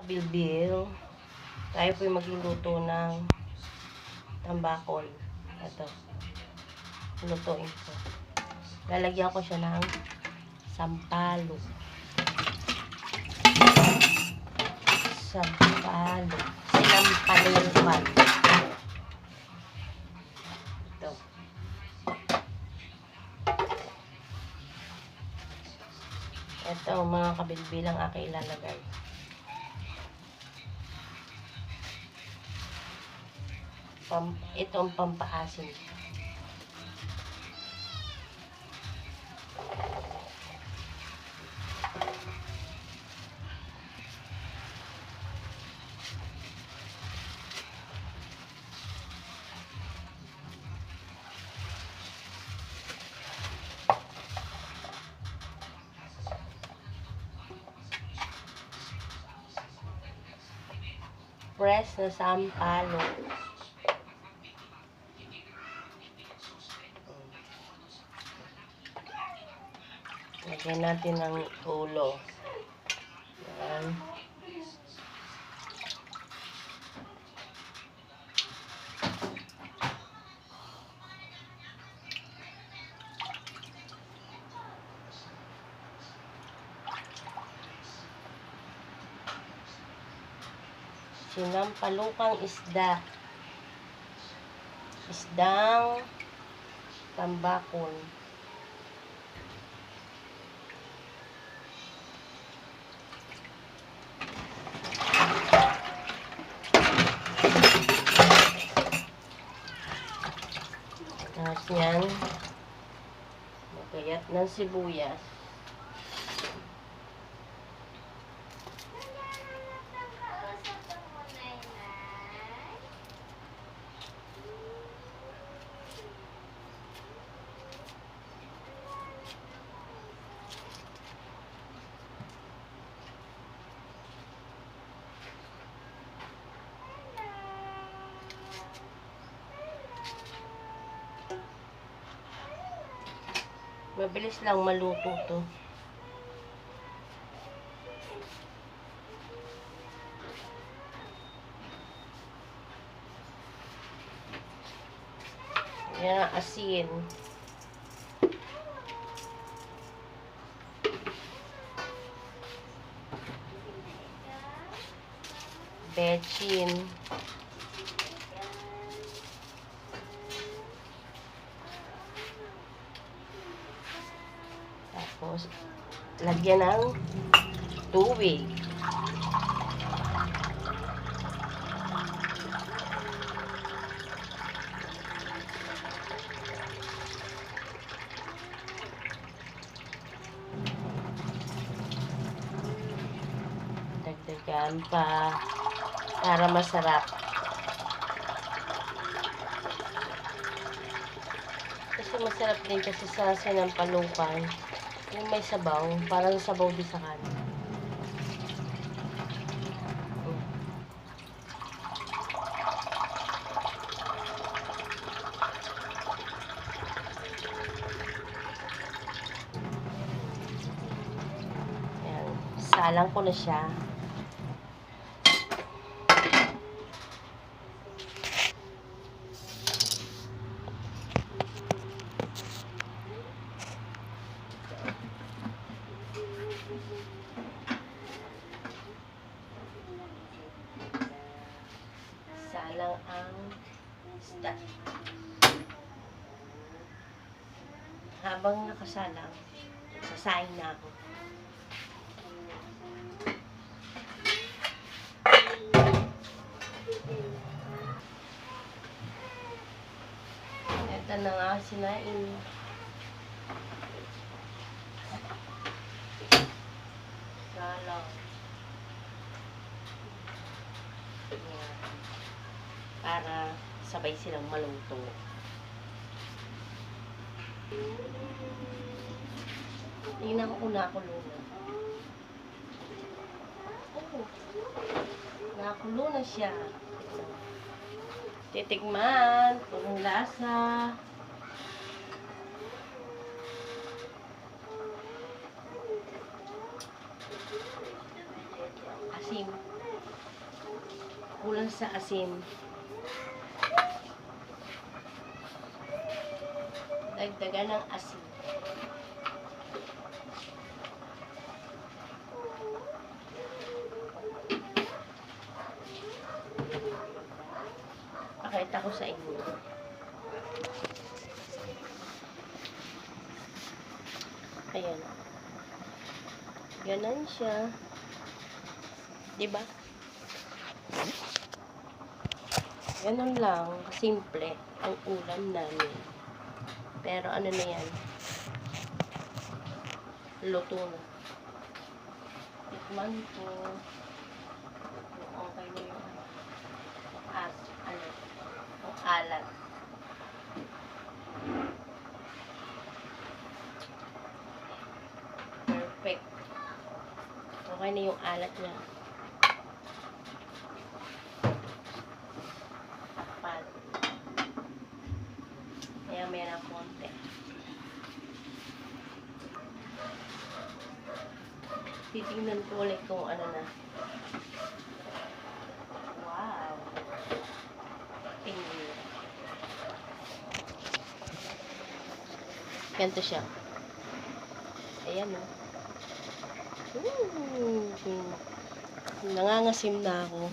Bilbil. Tayo po'y magluluto ng tambakol. Ito. Lutuin ko. Lalagyan ko siya ng sampalok. Sampalok. Sinampalukan. Ito. Ito mga kabilbil ang aking ilalagay. Ito ang pampaasin. Fresh na sampalok. Lagyan natin ng ulo. Yan. Sinampalukang isda. Isdang tambakol. Tapos yan, magkayat ng sibuyas. Mabilis lang maluto to. Yan ang asin. Bechin. Tapos, lagyan ng tubig. Dagdagan pa para masarap. Kasi masarap din kasi sa sinampalukan. Yung may sabaw, parang sabaw din sa kanin. Ayan, salang ko na siya. Salang ang isda. Habang nakasalang, sasaing na ako. Ito na nga sinaing. Salang. Ayan. Para sabay silang maluto. Tingnan ko kung nakulo na. Oh, nakulo na siya. Titikman kung lasa. Asim. kulang sa asin. Dagdagan ng asin. Pakita ko sa inyo. Ayan. Ganon siya. Diba? Ganon lang. Simple ang ulam namin. Pero ano na yan? Luto na. Tikman ko. Okay na yung yung alat. Perfect. Okay na yung alat niya. Takpan. Maya ng konti. Titingnan ko ulit kung ano na. Wow. Tingnan. Ganito siya. Ayan o. Nangangasim na ako.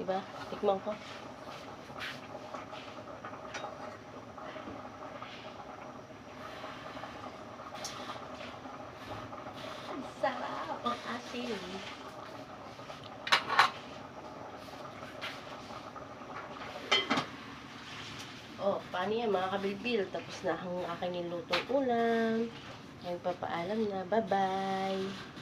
Diba? Tikman ko. Ang sarap ang asin. Oh, paano yan mga kabilbil? Tapos na ang aking nilutong ulam. Ay, papaalam na. Bye-bye!